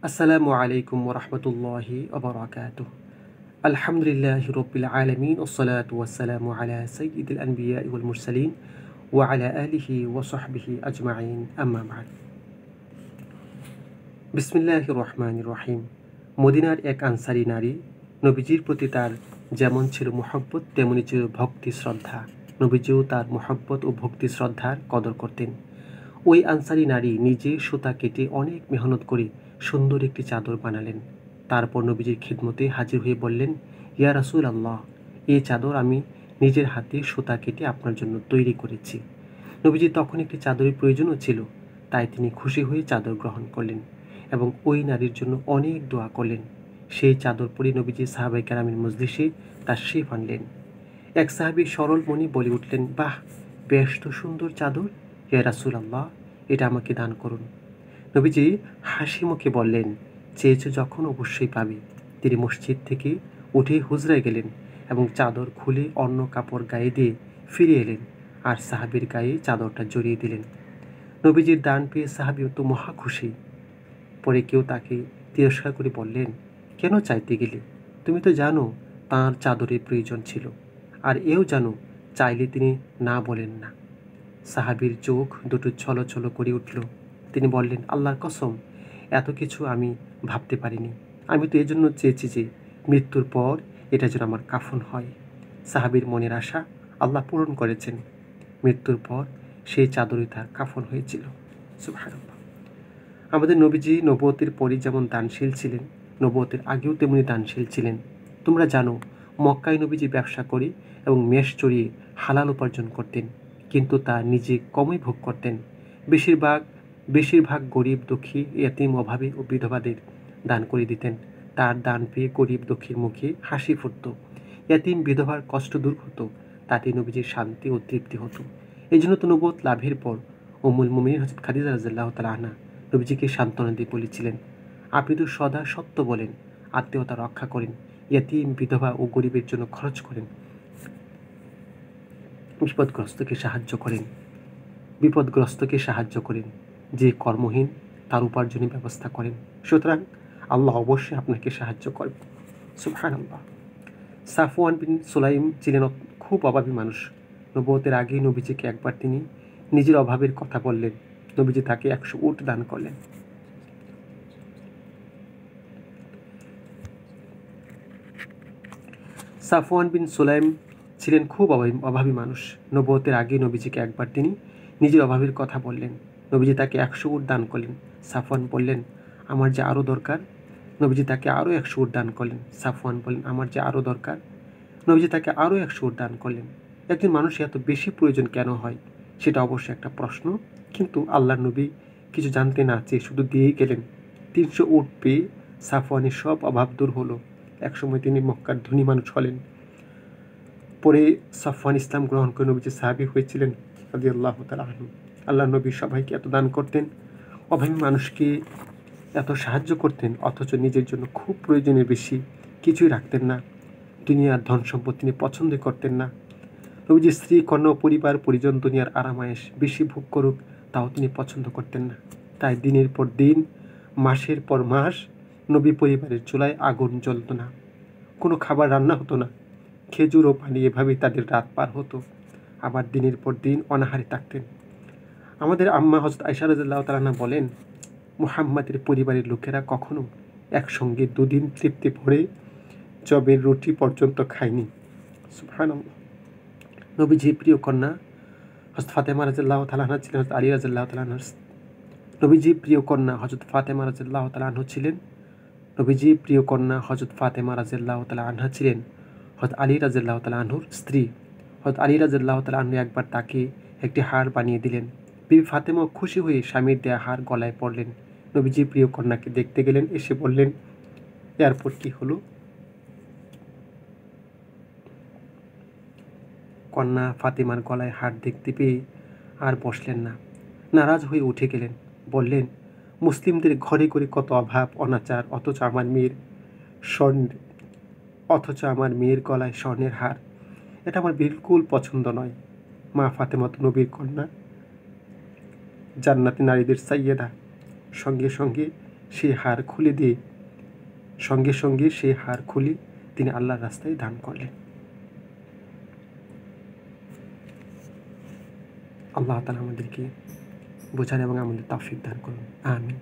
আসসালামু আলাইকুম ওয়া রাহমাতুল্লাহি ওয়া বারাকাতুহু। আলহামদুলিল্লাহি রাব্বিল আলামিন ওয়াসসালাতু ওয়াসসালামু আলা সাইয়্যিদিল আনবিয়াই ওয়াল মুরসালিন ওয়া আলা আলিহি ওয়া সাহবিহি আজমাইন, আম্মা বা'দ। বিসমিল্লাহির রহমানির রহিম। মদিনার এক আনসারী নারী, নবীজির প্রতি তার যেমন ছিল মুহাব্বত তেমনি ছিল ভক্তি শ্রদ্ধা। নবীজিও তার মুহাব্বত ও ভক্তি শ্রদ্ধার কদর করতেন। ওই আনসারী নারী নিজে সুতা কেটে অনেক মেহনত করে সুন্দর একটি চাদর বানালেন। তারপর নবীজির খিদমতে হাজির হয়ে বললেন, ইয়া রাসূল আল্লাহ, এই চাদর আমি নিজের হাতে সুতা কেটে আপনার জন্য তৈরি করেছি। নবীজি তখন একটি চাদরের প্রয়োজনও ছিল, তাই তিনি খুশি হয়ে চাদর গ্রহণ করলেন এবং ওই নারীর জন্য অনেক দোয়া করলেন। সেই চাদর পরে নবীজি সাহাবায়ে কেরামের মজলিসে তাশরিফ আনলেন। এক সাহাবী সরল মনে বলে উঠলেন, বাহ, বেশ তো সুন্দর চাদর, ইয়া রাসূল আল্লাহ, এটা আমাকে দান করুন। নবীজি হাসি মুখে বললেন, চেয়েছো যখন অবশ্যই পাবে। তিনি মসজিদ থেকে উঠে হুজরায় গেলেন এবং চাদর খুলে অন্য কাপড় গায়ে দিয়ে ফিরে এলেন আর সাহাবীর গায়ে চাদরটা জড়িয়ে দিলেন। নবীজির দান পেয়ে সাহাবী তো মহা খুশি। পরে কেউ তাকে তিরস্কার করে বললেন, কেন চাইতে গেলে? তুমি তো জানো তাঁর চাদরের প্রয়োজন ছিল, আর এও জানো চাইলে তিনি না বলেন না। সাহাবীর চোখ দুটো ছলছল করে উঠল। তিনি বললেন, আল্লাহর কসম, এত কিছু আমি ভাবতে পারিনি। আমি তো এজন্য চেয়েছি যে মৃত্যুর পর এটা যেন আমার কাফন হয়। সাহাবীর মনের আশা আল্লাহ পূরণ করেছেন। মৃত্যুর পর সেই চাদরই তার কাফন হয়েছিল। সুবহানাল্লাহ। আমাদের নবীজি নবুয়তের পরই যেমন দানশীল ছিলেন, নবুয়তের আগেও তেমনি দানশীল ছিলেন। তোমরা জানো, মক্কায় নবীজি ব্যবসা করে এবং মেষ চড়িয়ে হালাল উপার্জন করতেন, কিন্তু তা নিজে কমই ভোগ করতেন। বেশিরভাগ গরিব দুঃখী, এতিম, অভাবী ও বিধবাদের দান করে দিতেন। তার দান পেয়ে গরিব দুঃখীর মুখে হাসি ফুটত, এতিম বিধবার কষ্ট দূর হতো, তাতে নবীজির শান্তি ও তৃপ্তি হতো। এই জন্য তো নবুয়ত লাভের পর উম্মুল মুমিনিন হযরত খাদিজা রাদিয়াল্লাহু তাআলা আনহা নবীজিকে সান্ত্বনা দিয়ে বলেছিলেন, আপনি তো সদা সত্য বলেন, আত্মীয়তা রক্ষা করেন, এতিম বিধবা ও গরিবের জন্য খরচ করেন, বিপদগ্রস্তকে সাহায্য করেন, যে কর্মহীন তার উপার্জনের ব্যবস্থা করেন। সুতরাং আল্লাহ অবশ্যই আপনাকে সাহায্য করবেন। সুবহানাল্লাহ। সাফওয়ান বিন সুলাইম ছিলেন খুব অভাবী মানুষ। নবুয়তের আগেই নবীজিকে একবার তিনি নিজের অভাবের কথা বললেন। নবীজি তাকে 100 উট দান করলেন। সাফওয়ান বিন সুলাইম ছিলেন খুব অভাবী মানুষ। নবুয়তের আগেই নবীজিকে একবার তিনি নিজের অভাবের কথা বললেন। নবীজি তাকে 100 উট দান করলেন। সাফওয়ান বললেন, আমার যে আরও দরকার। নবীজি তাকে আরও 100 উট দান করলেন। সাফওয়ান বললেন, আমার যে আরও দরকার। নবীজি তাকে আরও 100 উট দান করলেন। একজন মানুষের এত বেশি প্রয়োজন কেন হয়, সেটা অবশ্যই একটা প্রশ্ন। কিন্তু আল্লাহর নবী কিছু জানতে না চেয়ে শুধু দিয়েই গেলেন। 300 উট পেয়ে সাফওয়ানের সব অভাব দূর হলো। একসময় তিনি মক্কার ধনী মানুষ হলেন। পরে সাফওয়ান ইসলাম গ্রহণ করে নবীজি সাহাবী হয়েছিলেন রাদিয়াল্লাহু তাআলা আনহু। আল্লাহর নবী সবাইকে এত দান করতেন, অভাবী মানুষকে এত সাহায্য করতেন, অথচ নিজের জন্য খুব প্রয়োজনের বেশি কিছুই রাখতেন না। দুনিয়ার ধন সম্পদ তিনি পছন্দ করতেন না। নবীজি স্ত্রী, কন্যা ও পরিবার পরিজন দুনিয়ার আরামায়েশ বেশি ভোগ করুক, তাও তিনি পছন্দ করতেন না। তাই দিনের পর দিন, মাসের পর মাস নবী পরিবারের চুলায় আগুন জ্বলত না, কোনো খাবার রান্না হতো না, খেজুর ও পানি এভাবেই তাদের রাত পার হতো। আবার দিনের পর দিন অনাহারে থাকতেন। আমাদের আম্মা হযরত আয়েশা রাদিয়াল্লাহু তাআলা আনহা বলেন, মুহাম্মাদের পরিবারের লোকেরা কখনো একসঙ্গে 2 দিন তৃপ্তি ভরে জবের রুটি পর্যন্ত খায়নি। সুবহানাল্লাহ। নবীজির প্রিয় কন্যা হযরত ফাতেমা রাদিয়াল্লাহু তাআলা আনহা ছিলেন হযরত আলী রাদিয়াল্লাহু তাআলা আনহুর নবীজির প্রিয় কন্যা হযরত ফাতেমা রাদিয়াল্লাহু তাআলা আনহা ছিলেন নবীজির প্রিয় কন্যা হযরত ফাতেমা রাদিয়াল্লাহু তাআলা আনহা ছিলেন হযরত আলী রাদিয়াল্লাহু তাআলা আনহুর স্ত্রী। হযরত আলী রাদিয়াল্লাহু তাআলা আনহু একবার তাকে একটি হার বানিয়ে দিলেন। বিবি ফাতেমা খুশি হয়ে স্বামীর দেয়া হার গলায় পরলেন। নবীজির প্রিয় কন্যাকে দেখতে গেলেন, এসে বললেন, এরপর কি হলো? কন্যা ফাতেমার গলায় হার দেখতে পেয়ে আর বসলেন না, নারাজ হয়ে উঠে গেলেন। বললেন, মুসলিমদের ঘরে ঘরে কত অভাব অনাচার, অথচ আমার মেয়ের গলায় স্বর্ণের হার, এটা আমার বিলকুল পছন্দ নয়। মা ফাতেমা তো নবীর কন্যা, জান্নাতি নারীদের সাইয়েদা। সঙ্গে সঙ্গে সেই হার খুলে দিয়ে সঙ্গে সঙ্গে সেই হার খুলে তিনি আল্লাহর রাস্তায় দান করলেন। আল্লাহ তাআলা আমাদেরকে বোঝার এবং আমাদের তৌফিক দান করুন। আমিন।